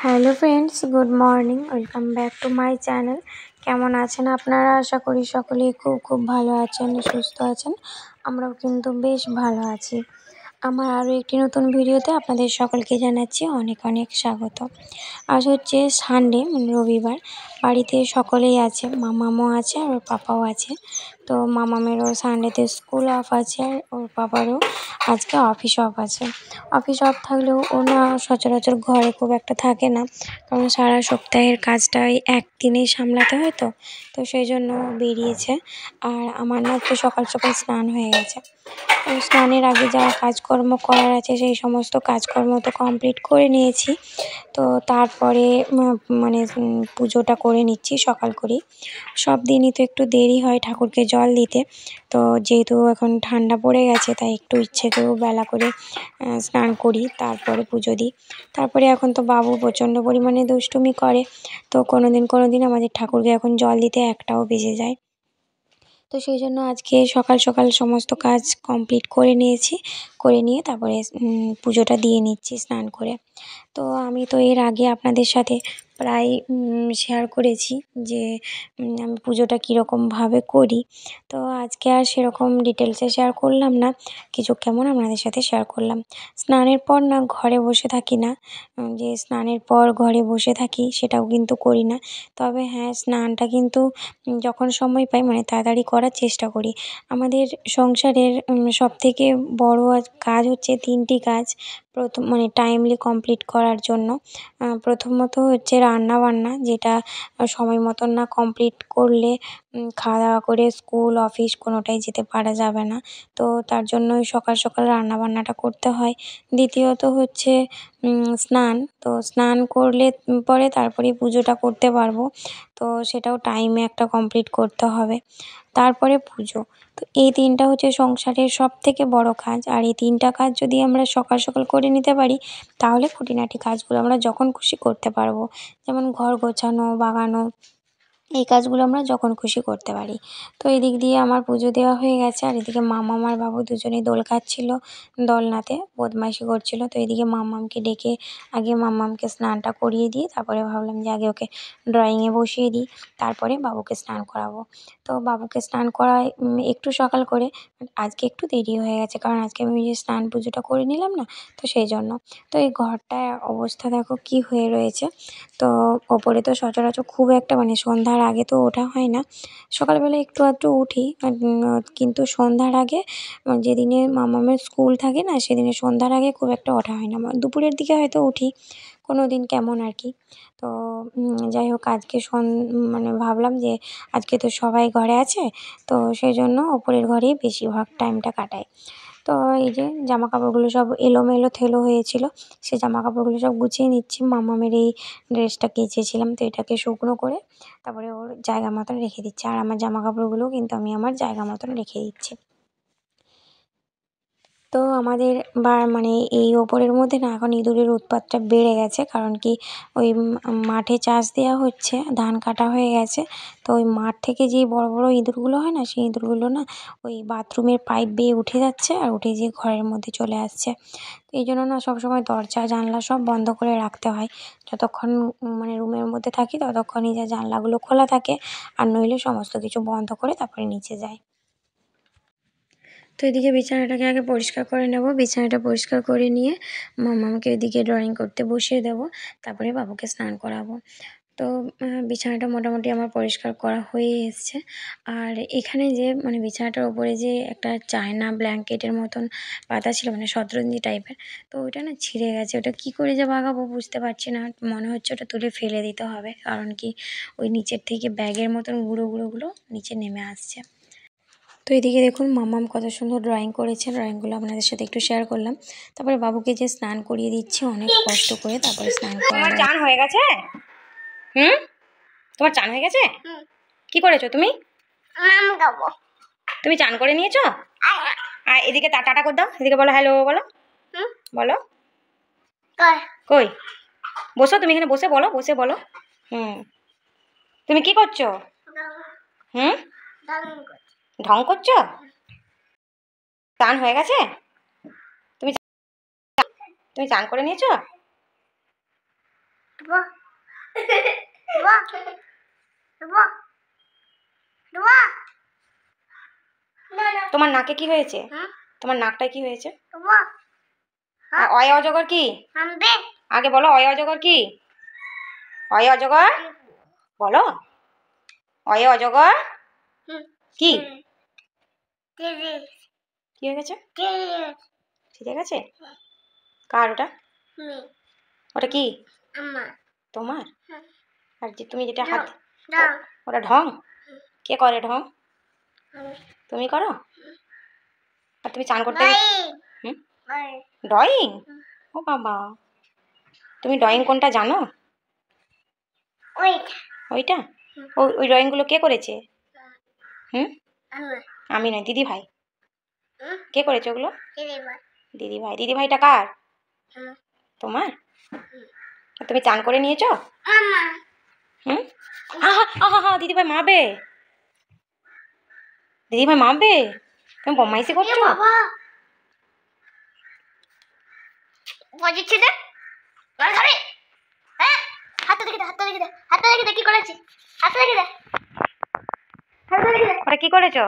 Hello friends, good morning. Welcome back to my channel. কেমন আছেন আপনারা? আশা করি সকলেই খুব খুব ভালো আছেন, সুস্থ আছেন। আমরাও কিন্তু বেশ ভালো আছি। আমার আরও একটি নতুন ভিডিওতে আপনাদের সকলকে জানাচ্ছি অনেক অনেক স্বাগত। আজ হচ্ছে সানডে, মানে রবিবার। বাড়িতে সকলেই আছে, মামামও আছে আর ওর পাপাও আছে। তো মামামেরও সানডেতে স্কুল অফ আছে আর ওর পাপারও আজকে অফিস অফ আছে। অফিস অফ থাকলেও ও না সচরাচর ঘরে খুব একটা থাকে না, কারণ সারা সপ্তাহের কাজটা ওই একদিনেই সামলাতে হয়। তো সেই জন্য বেরিয়েছে। আর আমার না তো সকাল সকাল স্নান হয়ে গেছে। তো স্নানের আগে যা কাজকর্ম করার আছে সেই সমস্ত কাজকর্ম তো কমপ্লিট করে নিয়েছি। তো তারপরে পুজোটা করে নিচ্ছি সকাল করেই। সব দিনই তো একটু দেরি হয় ঠাকুরকে জল দিতে। তো যেহেতু এখন ঠান্ডা পড়ে গেছে, তাই একটু ইচ্ছে করেও বেলা করে স্নান করি, তারপরে পুজো দিই। তারপরে এখন তো বাবু প্রচণ্ড পরিমাণে দুষ্টুমি করে, তো কোনো দিন আমাদের ঠাকুরকে এখন জল দিতে 1টাও বেজে যায়। তো সেই জন্য আজকে সকাল সকাল সমস্ত কাজ কমপ্লিট করে নিয়েছি। করে নিয়ে তারপরে পুজোটা দিয়ে নিচ্ছি স্নান করে। তো আমি তো এর আগে আপনাদের সাথে প্রায় শেয়ার করেছি যে আমি পুজোটা কীরকমভাবে করি। তো আজকে আর সেরকম ডিটেলসে শেয়ার করলাম না, কিছু কেমন আপনাদের সাথে শেয়ার করলাম। স্নানের পর না ঘরে বসে থাকি না, যে স্নানের পর ঘরে বসে থাকি সেটাও কিন্তু করি না। তবে হ্যাঁ, স্নানটা কিন্তু যখন সময় পাই মানে তাড়াতাড়ি করার চেষ্টা করি। আমাদের সংসারের সবথেকে বড় কাজ হচ্ছে 3টি কাজ টাইমলি কমপ্লিট করার জন্য। প্রথমত হচ্ছে রান্নাবান্না, যেটা সময় মতন না কমপ্লিট করলে খাওয়া দাওয়া করে স্কুল অফিস কোনোটাই যেতে পারা যাবে না। তো তার জন্যই সকাল সকাল রান্নাবান্নাটা করতে হয়। দ্বিতীয়ত হচ্ছে স্নান। তো স্নান করলে পরে তারপরেই পুজোটা করতে পারবো। তো সেটাও টাইমে একটা কমপ্লিট করতে হবে। তারপরে পুজো। তো এই 3টা হচ্ছে সংসারের সবথেকে বড় কাজ। আর এই 3টা কাজ যদি আমরা সকাল সকাল করে নিতে পারি, তাহলে খুঁটিনাটি কাজগুলো আমরা যখন খুশি করতে পারবো। যেমন ঘর গোছানো, বাগানো, এই কাজগুলো আমরা যখন খুশি করতে পারি। তো এদিক দিয়ে আমার পুজো দেওয়া হয়ে গেছে, আর এদিকে মামাম আর বাবু দুজনেই দোল খাচ্ছিল। দোলনাতে বদমাইশি করছিল। তো এদিকে মাম্মামকে ডেকে আগে মাম্মামকে স্নানটা করিয়ে দিয়ে তারপরে ভাবলাম যে আগে ওকে ড্রয়িংয়ে বসিয়ে দিই, তারপরে বাবুকে স্নান করাবো। তো বাবুকে স্নান করায় একটু সকাল করে, আজকে একটু দেরি হয়ে গেছে, কারণ আজকে আমি ওই যে স্নান পুজোটা করে নিলাম না, তো সেই জন্য। তো এই ঘরটার অবস্থা দেখো কী হয়ে রয়েছে। তো ওপরে তো সচরাচর খুব একটা সন্ধ্যার আগে তো ওঠা হয় না। সকালবেলা একটু আধটু উঠি, কিন্তু সন্ধ্যার আগে যেদিনে মামামের স্কুল থাকে না, সেদিনে সন্ধ্যার আগে খুব একটা ওঠা হয় না। দুপুরের দিকে হয়তো উঠি কোনো দিন কেমন আর কি। তো যাই হোক, আজকে ভাবলাম যে আজকে তো সবাই ঘরে আছে, তো সেই জন্য ওপরের ঘরেই বেশিরভাগ টাইমটা কাটাই। তো এই যে জামাকাপড়গুলো সব এলোমেলো থেলো হয়েছিল, সে জামাকাপড়গুলো সব গুছিয়ে নিচ্ছি। মামামের এই ড্রেসটা কেচেছিলাম, তো এটাকে শুকনো করে তারপরে ওর জায়গা মতন রেখে দিচ্ছি। আর আমার জামাকাপড়গুলোও কিন্তু আমি আমার জায়গা মতন রেখে দিচ্ছি। তো আমাদের এই ওপরের মধ্যে না এখন ইঁদুরের উৎপাতটা বেড়ে গেছে, কারণ কি ওই মাঠে চাষ দেওয়া হচ্ছে, ধান কাটা হয়ে গেছে। তো ওই মাঠ থেকে যেই বড় বড় ইঁদুরগুলো হয় না, সেই ইঁদুরগুলো না ওই বাথরুমের পাইপ বেয়ে উঠে যাচ্ছে আর উঠে যেয়ে ঘরের মধ্যে চলে আসছে। তো এই জন্য না সবসময় দরজা জানলা সব বন্ধ করে রাখতে হয়। যতক্ষণ রুমের মধ্যে থাকি ততক্ষণই যা জানলাগুলো খোলা থাকে, আর নইলে সমস্ত কিছু বন্ধ করে তারপরে নিচে যাই। তো এদিকে বিছানাটাকে আগে পরিষ্কার করে নেব। বিছানাটা পরিষ্কার করে নিয়ে মাম্মামকে ওইদিকে ড্রয়িং করতে বসিয়ে দেবো, তারপরে বাবুকে স্নান করাবো। তো বিছানাটা মোটামুটি আমার পরিষ্কার করা হয়ে এসছে। আর এখানে যে বিছানাটার ওপরে যে একটা চায়না ব্ল্যাঙ্কেটের মতন পাতা ছিল, শতরঞ্জি টাইপের, তো ওইটা না ছিঁড়ে গেছে। ওটা কী করে যে বাগাবো বুঝতে পারছি না। মনে হচ্ছে ওটা তুলে ফেলে দিতে হবে, কারণ কি ওই নিচের থেকে ব্যাগের মতন গুঁড়োগুলো নিচে নেমে আসছে। তো এদিকে দেখুন মাম্মাম কত সুন্দর ড্রয়িং করেছে, ড্রয়িংগুলো আপনাদের সাথে একটু শেয়ার করলাম। তারপরে বাবুকে যে স্নান করিয়ে দিচ্ছি অনেক কষ্ট করে, তারপরে স্নান তোমার করাবো। চান হয়ে গেছে? তোমার চান হয়ে গেছে? কি করেছো তুমি? তুমি চান করে নিয়েছো? আর এদিকে টাটা করে দাও, এদিকে বলো হ্যালো, বলো বলো। কই বসো, তুমি এখানে বসে বলো, বসে বলো। তুমি কি করছো? হুম ঢং করছো? চান হয়ে গেছে? তুমি তুমি চান করে নিয়েছো? তোমার নাকে কি হয়েছে? তোমার নাকটায় কি হয়েছে? অয় অজগর কি? আগে বলো অয় অজগর কি? অয় অজগর বলো। অয় অজগর কি? কি হয়ে গেছে? ঠিক আছে। কার ওটা? ওটা কি? তোমার? আর যে তুমি যেটা হাত, ওটা ঢং? কে করে ঢং? তুমি করো? আর তুমি চান করতে হুম, ড্রয়িং? ও বাবা, তুমি ড্রয়িং কোনটা জানো? ওইটা? ওই ড্রয়িংগুলো কে করেছে? হুম, আমি নয়, দিদি ভাই। কে করেছে ওগুলো? দিদি ভাই। দিদি ভাইটা কার? তোমার? আর তুমি চান করে নিয়েছো? হুম, আহা আহা হা, দিদি ভাই মারবে। দিদি ভাই মারবে। তুমি বদমাইশি করছো? ওটা কি করেছো?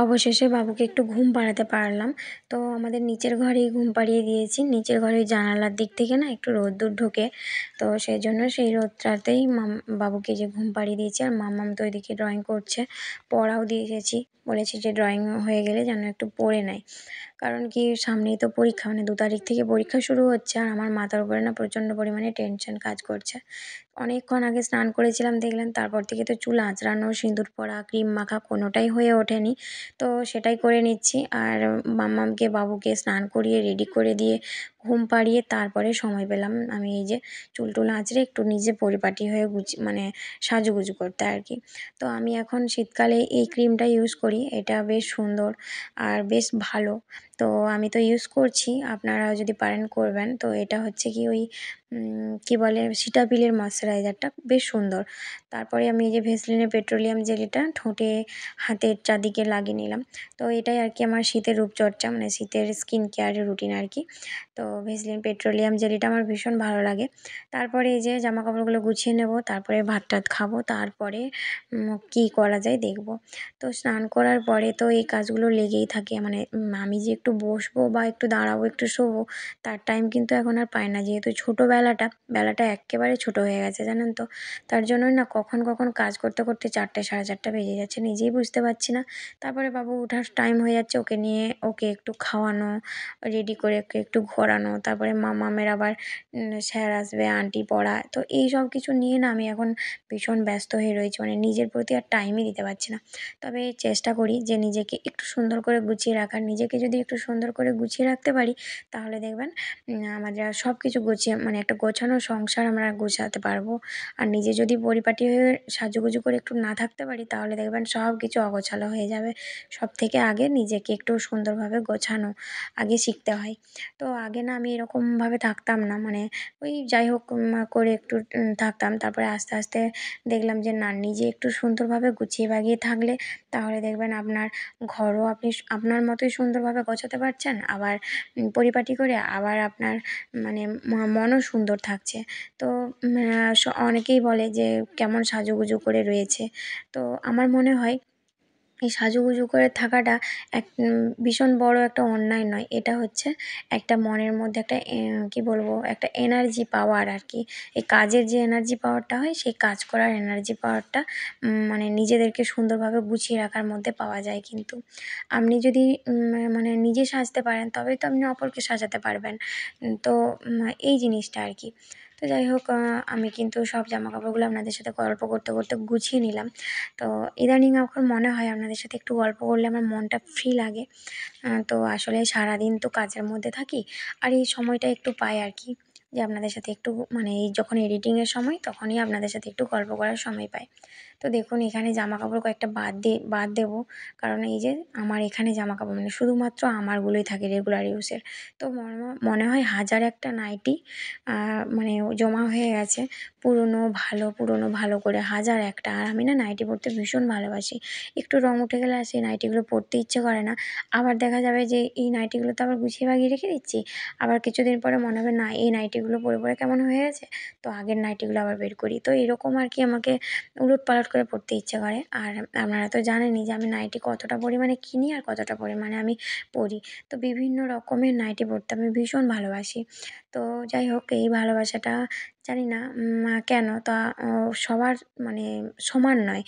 অবশেষে বাবুকে একটু ঘুম পাড়াতে পারলাম। তো আমাদের নিচের ঘরেই ঘুম পাড়িয়ে দিয়েছি। নিচের ঘরে ওই জানালার দিক থেকে না একটু রোদ্দুর ঢোকে, তো সেই জন্য সেই রোদটাতেই বাবুকে যে ঘুম পাড়িয়ে দিয়েছি। আর মাম্মাম তো ওইদিকে ড্রয়িং করছে, পড়াও দিয়ে এসেছি। বলেছি যে ড্রয়িং হয়ে গেলে যেন একটু পড়ে নেয়, কারণ কি সামনেই তো পরীক্ষা, মানে 2 তারিখ থেকে পরীক্ষা শুরু হচ্ছে। আর আমার মাথার উপরে না প্রচণ্ড পরিমাণে টেনশন কাজ করছে। অনেকক্ষণ আগে স্নান করেছিলাম দেখলেন, তারপর থেকে তো চুল আঁচড়ানো, সিঁদুর পরা, ক্রিম মাখা কোনোটাই হয়ে ওঠেনি। তো সেটাই করে নিচ্ছি। আর মাম্মামকে, বাবুকে স্নান করিয়ে রেডি করে দিয়ে ঘুম পাড়িয়ে তারপরে সময় পেলাম আমি এই যে চুল টুল আঁচড়ে একটু নিজে পরিপাটি হয়ে মানে সাজুগুজু করতে আর কি। তো আমি এখন শীতকালে এই ক্রিমটা ইউজ করি, এটা বেশ সুন্দর আর বেশ ভালো। তো আমি তো ইউজ করছি, আপনারা যদি পারেন করবেন। তো এটা হচ্ছে কি ওই কী বলে, সিটাপিলের ময়েশ্চারাইজারটা বেশ সুন্দর। তারপরে আমি এই যে ভেসলিনের পেট্রোলিয়াম জেলিটা ঠোঁটে, হাতের চারদিকে লাগিয়ে নিলাম। তো এটাই আর কি আমার শীতের রূপচর্চা, মানে শীতের স্কিন কেয়ারের রুটিন আর কি। তো ভেসলিন পেট্রোলিয়াম জেলিটা আমার ভীষণ ভালো লাগে। তারপরে এই যে জামা কাপড়গুলো গুছিয়ে নেব, তারপরে ভাত টাত খাবো, তারপরে কী করা যায় দেখব। তো স্নান করার পরে তো এই কাজগুলো লেগেই থাকে, মানে আমি যে একটু বসবো বা একটু দাঁড়াবো, একটু শোবো, তার টাইম কিন্তু এখন আর পাই না। যেহেতু বেলাটা এক্কেবারে ছোটো হয়ে গেছে জানেন তো। তার জন্যই না কখন কাজ করতে 4টে 4:30 বেজে যাচ্ছে, নিজেই বুঝতে পারছি না। তারপরে বাবু ওঠার টাইম হয়ে যাচ্ছে, ওকে নিয়ে ওকে একটু খাওয়ানো, রেডি করে ওকে একটু ঘোরানো, তারপরে মামামের আবার স্যার আসবে, আন্টি পড়া, তো এই সব কিছু নিয়ে না আমি এখন ভীষণ ব্যস্ত হয়ে রয়েছি, মানে নিজের প্রতি আর টাইমই দিতে পারছি না। তবে চেষ্টা করি যে নিজেকে একটু সুন্দর করে গুছিয়ে রাখার। নিজেকে যদি একটু সুন্দর করে গুছিয়ে রাখতে পারি, তাহলে দেখবেন আমরা সব কিছু গুছিয়ে, মানে একটা গোছানো সংসার আমরা গোছাতে পারবো। আর নিজে যদি পরিপাটি হয়ে সাজুগুজু করে একটু না থাকতে পারি, তাহলে দেখবেন সব কিছু অগোছালো হয়ে যাবে। সবথেকে আগে নিজেকে একটু সুন্দরভাবে গোছানো আগে শিখতে হয়। তো আগে না আমি এরকমভাবে থাকতাম না, মানে ওই যাই হোক করে একটু থাকতাম। তারপরে আস্তে আস্তে দেখলাম যে না, নিজে একটু সুন্দরভাবে গুছিয়ে বাগিয়ে থাকলে তাহলে দেখবেন আপনার ঘরও আপনি আপনার মতোই সুন্দরভাবে গোছাতে পারছেন, আবার পরিপাটি করে, আবার আপনার মানে মনও সুন্দর থাকছে। তো অনেকেই বলে যে কেমন সাজুগুজু করে রয়েছে। তো আমার মনে হয় এই সাজুগুজু করে থাকাটা ভীষণ বড় একটা অন্যায় নয়। এটা হচ্ছে একটা মনের মধ্যে একটা কী বলবো, একটা এনার্জি পাওয়ার আর কি। এই কাজের যে এনার্জি পাওয়ারটা হয়, সেই কাজ করার এনার্জি পাওয়ারটা মানে নিজেদেরকে সুন্দরভাবে গুছিয়ে রাখার মধ্যে পাওয়া যায় কিন্তু। আপনি যদি মানে নিজে সাজতে পারেন, তবেই তো আপনি অপরকে সাজাতে পারবেন। তো এই জিনিসটা আর কি। তো যাই হোক, আমি কিন্তু সব জামাকাপড়গুলো আপনাদের সাথে গল্প করতে গুছিয়ে নিলাম। তো ইদানিং এখন মনে হয় আপনাদের সাথে একটু গল্প করলে আমার মনটা ফ্রি লাগে। তো আসলে সারাদিন তো কাজের মধ্যে থাকি, আর এই সময়টা একটু পাই আর কি, যে আপনাদের সাথে একটু, মানে এই যখন এডিটিংয়ের সময়, তখনই আপনাদের সাথে একটু গল্প করার সময় পাই। তো তো দেখুন এখানে জামা কাপড় কয়েকটা বাদ দেবো, কারণ এই যে আমার এখানে জামা কাপড় মানে শুধুমাত্র আমারগুলোই থাকে রেগুলার ইউজের। তো মনে হয় হাজার একটা নাইটি মানে জমা হয়ে গেছে, পুরনো ভালো করে হাজার একটা। আর আমি না নাইটি পরতে ভীষণ ভালোবাসি। একটু রং উঠে গেলে আর সেই নাইটিগুলো পরতে ইচ্ছে করে না। আবার দেখা যাবে যে এই নাইটিগুলো তো আবার গুছিয়ে বাগিয়ে রেখে দিচ্ছি, আবার কিছুদিন পরে মনে হবে না এই নাইটিগুলো পরে পরে কেমন হয়ে গেছে, তো আগের নাইটিগুলো আবার বের করি। তো এরকম আর কি আমাকে উলটপালট করে পরতে ইচ্ছে করে। আর আপনারা তো জানেনই যে আমি নাইটি কতটা পরিমাণে কিনি আর কতটা পরিমাণে আমি পরি। তো বিভিন্ন রকমের নাইটি পরতে আমি ভীষণ ভালোবাসি। তো যাই হোক এই ভালোবাসাটা জানি না কেন তা সবার মানে সমান নয়।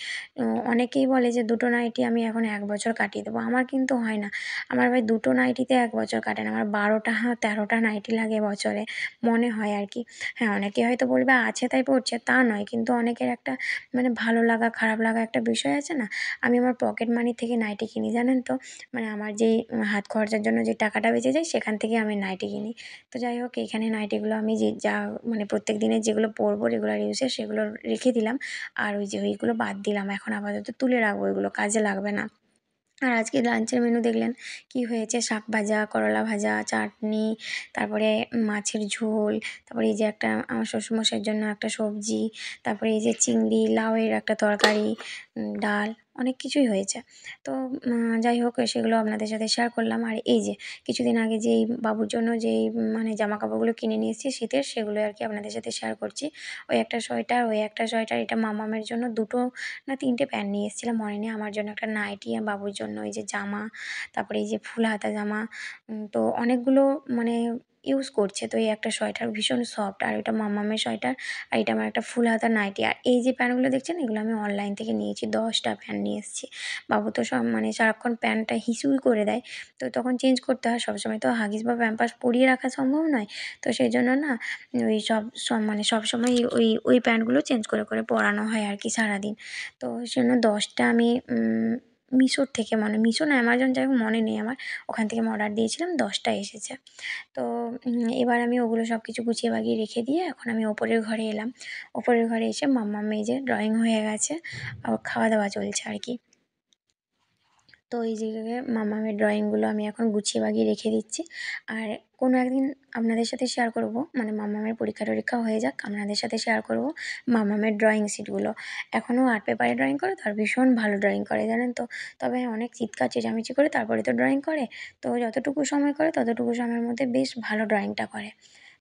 অনেকেই বলে যে দুটো নাইটি আমি এখন ১ বছর কাটিয়ে দেবো। আমার কিন্তু হয় না। আমার ভাই দুটো নাইটিতে ১ বছর কাটে না। আমার ১২টা ১৩টা নাইটি লাগে বছরে, মনে হয় আর কি। হ্যাঁ, অনেকে হয়তো বলবে আছে তাই পড়ছে, তা নয়। কিন্তু অনেকের একটা মানে ভালো লাগা খারাপ লাগা একটা বিষয় আছে না? আমি আমার পকেট মানি থেকে নাইটি কিনি, জানেন তো? মানে আমার যেই হাত খরচার জন্য যে টাকাটা বেঁচে যায় সেখান থেকে আমি নাইটি কিনি। তো যাই হোক এইখানে নাইটিগুলো আমি যা মানে প্রত্যেক দিনের যেগুলো পরবো রেগুলার ইউজের সেগুলো রেখে দিলাম। আর ওই যে ওইগুলো বাদ দিলাম। এখন আপাতত তুলে রাখবো, এগুলো কাজে লাগবে না। আর আজকে লাঞ্চের মেনু দেখলেন কি হয়েছে, শাক ভাজা, করলা ভাজা, চাটনি, তারপরে মাছের ঝোল, তারপরে এই যে একটা আমার শ্বশুরমশাইয়ের জন্য একটা সবজি, তারপরে এই যে চিংড়ি লাউয়ের একটা তরকারি, ডাল, অনেক কিছুই হয়েছে। তো যাই হোক সেগুলো আপনাদের সাথে শেয়ার করলাম। আর এই যে কিছুদিন আগে যেই বাবুর জন্য যেই মানে জামা কাপড়গুলো কিনে নিয়ে এসেছি শীতের, সেগুলো আর কি আপনাদের সাথে শেয়ার করছি। ওই একটা সোয়েটার, এটা মামামের জন্য ২ টো না ৩ টে প্যান্ট নিয়ে এসেছিলাম মনে নেই। আমার জন্য একটা নাইটি আর বাবুর জন্য এই যে জামা, তারপরে এই যে ফুল হাতা জামা। তো অনেকগুলো মানে ইউজ করছে। তো এই একটা সোয়েটার ভীষণ সফট, আর ওইটা মাম্মামের সোয়েটার, আর এটা আমার একটা ফুল হাতা নাইটি। আর এই যে প্যান্টগুলো দেখছেন এগুলো আমি অনলাইন থেকে নিয়েছি, ১০টা প্যান্ট নিয়ে এসেছি। বাবু তো মানে সারাক্ষণ প্যান্টটা হিসুই করে দেয়, তো তখন চেঞ্জ করতে হয়। সবসময় তো হাগিস বা প্যাম্পার্স পরিয়ে রাখা সম্ভব নয়। তো সেই জন্য না ওই মানে সবসময় ওই প্যান্টগুলো চেঞ্জ করে করে পরানো হয় আর কি সারাদিন। তো সেজন্য ১০টা আমি মিশোর থেকে মিশো না অ্যামাজন যাই হোক মনে নেই আমার, ওখান থেকে আমি অর্ডার দিয়েছিলাম, 10টা এসেছে। তো এবার আমি ওগুলো সব কিছু গুছিয়ে বাগিয়ে রেখে দিয়ে এখন আমি ওপরের ঘরে এলাম। ওপরের ঘরে এসে মাম্মাম এই যে ড্রয়িং হয়ে গেছে, ওর খাওয়া দাওয়া চলছে আর কি। তো এই জায়গায় মামামের ড্রয়িংগুলো আমি এখন গুছিয়ে বাগিয়ে রেখে দিচ্ছি। আর কোনো একদিন আপনাদের সাথে শেয়ার করব, মানে মামামের পরীক্ষা হয়ে যাক, আপনাদের সাথে শেয়ার করব মামামের ড্রয়িং শিটগুলো। এখনও আর্ট পেপারে ড্রয়িং করে তো, আর ভীষণ ভালো ড্রয়িং করে জানেন তো। তবে অনেক চিৎকার চেঁচামেচি করে তারপরে তো ড্রয়িং করে। তো যতটুকু সময় করে ততটুকু সময়ের মধ্যে বেশ ভালো ড্রয়িংটা করে।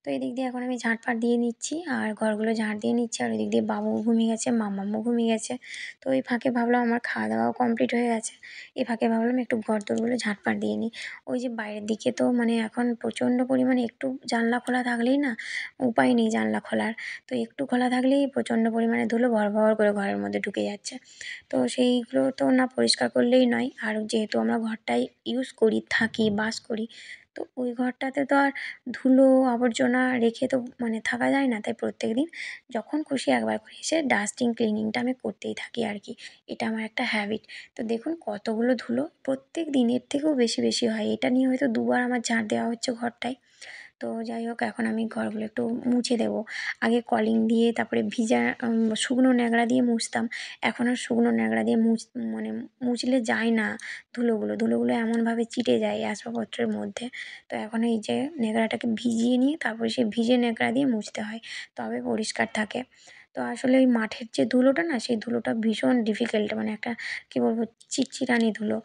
তো এদিক দিয়ে এখন আমি ঝাঁটফাট দিয়ে নিচ্ছি আর ঘরগুলো ঝাঁট দিয়ে নিচ্ছি। আর ওইদিক দিয়ে বাবুও ঘুমিয়ে গেছে, মাম্মামও ঘুমিয়ে গেছে। তো এই ফাঁকে ভাবলাম আমার খাওয়া দাওয়াও কমপ্লিট হয়ে গেছে, এই ফাঁকে ভাবলাম একটু ঘরদোরগুলো ঝাঁটফাট দিয়ে নিই। ওই যে বাইরের দিকে তো মানে এখন প্রচণ্ড পরিমাণে একটু জানলা খোলা থাকলেই না উপায় নেই জানলা খোলার। তো একটু খোলা থাকলেই প্রচণ্ড পরিমাণে ধুলো ভর ভর করে ঘরের মধ্যে ঢুকে যাচ্ছে। তো সেইগুলো তো না পরিষ্কার করলেই নয়। আর যেহেতু আমরা ঘরটায় ইউজ করি, থাকি, বাস করি, তো ওই ঘরটাতে তো আর ধুলো আবর্জনা রেখে তো মানে থাকা যায় না। তাই প্রত্যেকদিন যখন খুশি একবার করে এসে ডাস্টিং ক্লিনিংটা আমি করতেই থাকি আর কি। এটা আমার একটা হ্যাবিট। তো দেখুন কতগুলো ধুলো প্রত্যেক দিনের থেকেও বেশি বেশি হয়। এটা নিয়ে হয়তো ২ বার আমার ঝাঁট দেওয়া হচ্ছে ঘরটায়। তো যাই হোক এখন আমি ঘরগুলো একটু মুছে দেবো। আগে কলিং দিয়ে তারপরে ভিজা শুকনো ন্যাকড়া দিয়ে মুছতাম। এখন আর শুকনো ন্যাকড়া দিয়ে মানে মুছলে যায় না ধুলোগুলো এমনভাবে চিটে যায় এই আসবাবপত্রের মধ্যে। তো এখন এই যে ন্যাকড়াটাকে ভিজিয়ে নিয়ে তারপরে সেই ভিজে ন্যাকড়া দিয়ে মুছতে হয়, তবে পরিষ্কার থাকে। তো আসলে ওই মাঠের যে ধুলোটা না সেই ধুলোটা ভীষণ ডিফিকাল্ট, মানে একটা কী বলবো চিটচিটানি ধুলো,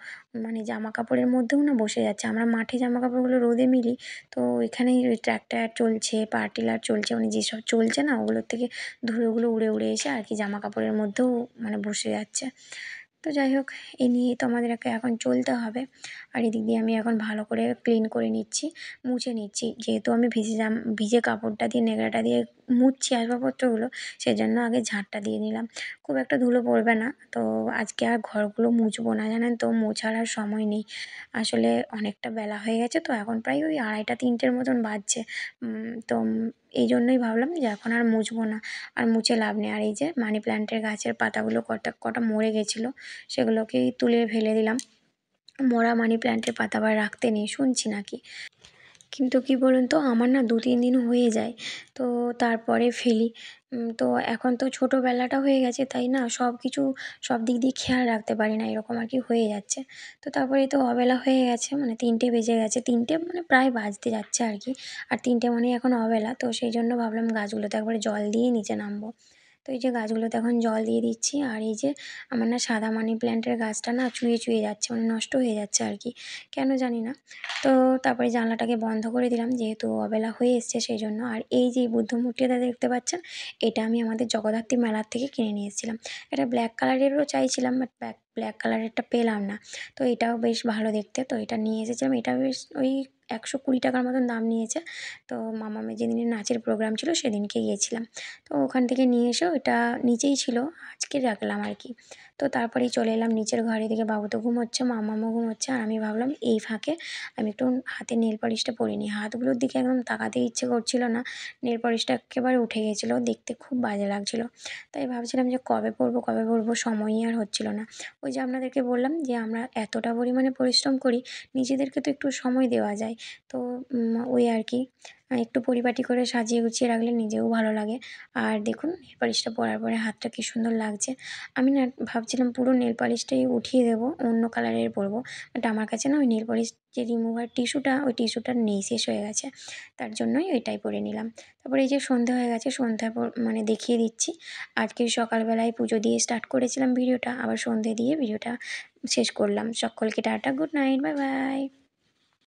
মানে জামা কাপড়ের মধ্যেও না বসে যাচ্ছে। আমরা মাঠে জামা কাপড়গুলো রোদে মিলি, তো এখানেই ওই ট্র্যাক্টর চলছে, পাওয়ার টিলার চলছে, মানে যেসব চলছে না ওগুলোর থেকে ধুলোগুলো উড়ে উড়ে এসে আর কি জামা কাপড়ের মধ্যেও মানে বসে যাচ্ছে। তো যাই হোক এই নিয়েই তো আমাদেরকে এখন চলতে হবে। আর এদিক দিয়ে আমি এখন ভালো করে ক্লিন করে নিচ্ছি, মুছে নিচ্ছি। যেহেতু আমি ভিজে কাপড়টা দিয়ে ন্যাকড়াটা দিয়ে মুছছি আসবাবপত্রগুলো, সেজন্য আগে ঝাঁটটা দিয়ে নিলাম। খুব একটা ধুলো পড়বে না। তো আজকে আর ঘরগুলো মুছবো না জানেন তো, মোছার আর সময় নেই। আসলে অনেকটা বেলা হয়ে গেছে, তো এখন প্রায় ওই 2:30 3টের মতন বাজছে। তো এই জন্যই ভাবলাম যে এখন আর মুছবো না, আর মুছে লাভ নেই। আর এই যে মানি প্ল্যান্টের গাছের পাতাগুলো কটা মরে গেছিলো, সেগুলোকেই তুলে ফেলে দিলাম। মরা মানি প্ল্যান্টের পাতা আবার রাখতে নেই শুনছি নাকি। কিন্তু কি বলুন তো, আমার না 2-3 দিন হয়ে যায়, তো তারপরে ফেলি। তো এখন তো ছোটোবেলাটা হয়ে গেছে, তাই না সব কিছু সব দিক দিয়ে খেয়াল রাখতে পারি না, এরকম আর কি হয়ে যাচ্ছে। তো তারপরে তো অবেলা হয়ে গেছে, মানে 3টে বেজে গেছে, 3টে মানে প্রায় বাজতে যাচ্ছে আর কি। আর 3টে মানেই এখন অবেলা, তো সেই জন্য ভাবলাম গাছগুলোতে একবারে জল দিয়েই নিচে নামবো। তো এই যে গাছগুলোতে এখন জল দিয়ে দিচ্ছি। আর এই যে আমার না সাদা মানি প্ল্যান্টের গাছটা না চুয়ে চুয়ে যাচ্ছে, মানে নষ্ট হয়ে যাচ্ছে আর কি, কেন জানি না। তো তারপরে জানলাটাকে বন্ধ করে দিলাম, যেহেতু অবেলা হয়ে এসছে সেই জন্য। আর এই যে বুদ্ধ মূর্তিটা দেখতে পাচ্ছেন, এটা আমি আমাদের জগদ্ধাত্রী মেলার থেকে কিনে নিয়ে এসেছিলাম। এটা ব্ল্যাক কালারেরও চাইছিলাম, বাট ব্ল্যাক কালারেরটা পেলাম না। তো এটাও বেশ ভালো দেখতে, তো এটা নিয়ে এসেছিলাম। এটা বেশ ওই 120 টাকার মতন দাম নিয়েছে। তো মামামের যেদিনে নাচের প্রোগ্রাম ছিল সেদিনকে গিয়েছিলাম। তো ওখান থেকে নিয়ে এসে ওটা নিচেই ছিল, আজকে রাখলাম আর কি। তো তারপরেই চলে এলাম নিচের ঘরে, দিকে বাবু তো ঘুমোচ্ছে, মামামও ঘুমোচ্ছে, আর আমি ভাবলাম এই ফাঁকে আমি একটু হাতে নেল পলিশটা পরে নিই। হাতগুলোর দিকে একদম তাকাতেই ইচ্ছে করছিল না, নেল পলিশটা একেবারে উঠে গেছিলো, দেখতে খুব বাজে লাগছিলো। তাই ভাবছিলাম যে কবে পরবো, সময়ই আর হচ্ছিল না। ওই যে আপনাদেরকে বললাম যে আমরা এতটা পরিমাণে পরিশ্রম করি, নিজেদেরকে তো একটু সময় দেওয়া যায়। তো ওই আর কি, একটু পরিপাটি করে সাজিয়ে গুছিয়ে রাখলে নিজেও ভালো লাগে। আর দেখুন নেল পলিশটা পরার পরে হাতটা কী সুন্দর লাগছে। আমি না ভাবছিলাম পুরো নেল পলিশটাই উঠিয়ে দেবো, অন্য কালারের পরবো, বাট আমার কাছে না ওই নেল পলিশ যে রিমুভার টিস্যুটা, ওই টিস্যুটা নেই, শেষ হয়ে গেছে। তার জন্যই ওইটাই পরে নিলাম। তারপরে এই যে সন্ধে হয়ে গেছে, সন্ধ্যার পর মানে দেখিয়ে দিচ্ছি। আজকে সকালবেলায় পুজো দিয়ে স্টার্ট করেছিলাম ভিডিওটা, আবার সন্ধে দিয়ে ভিডিওটা শেষ করলাম। সকলকে tata, good night, bye bye.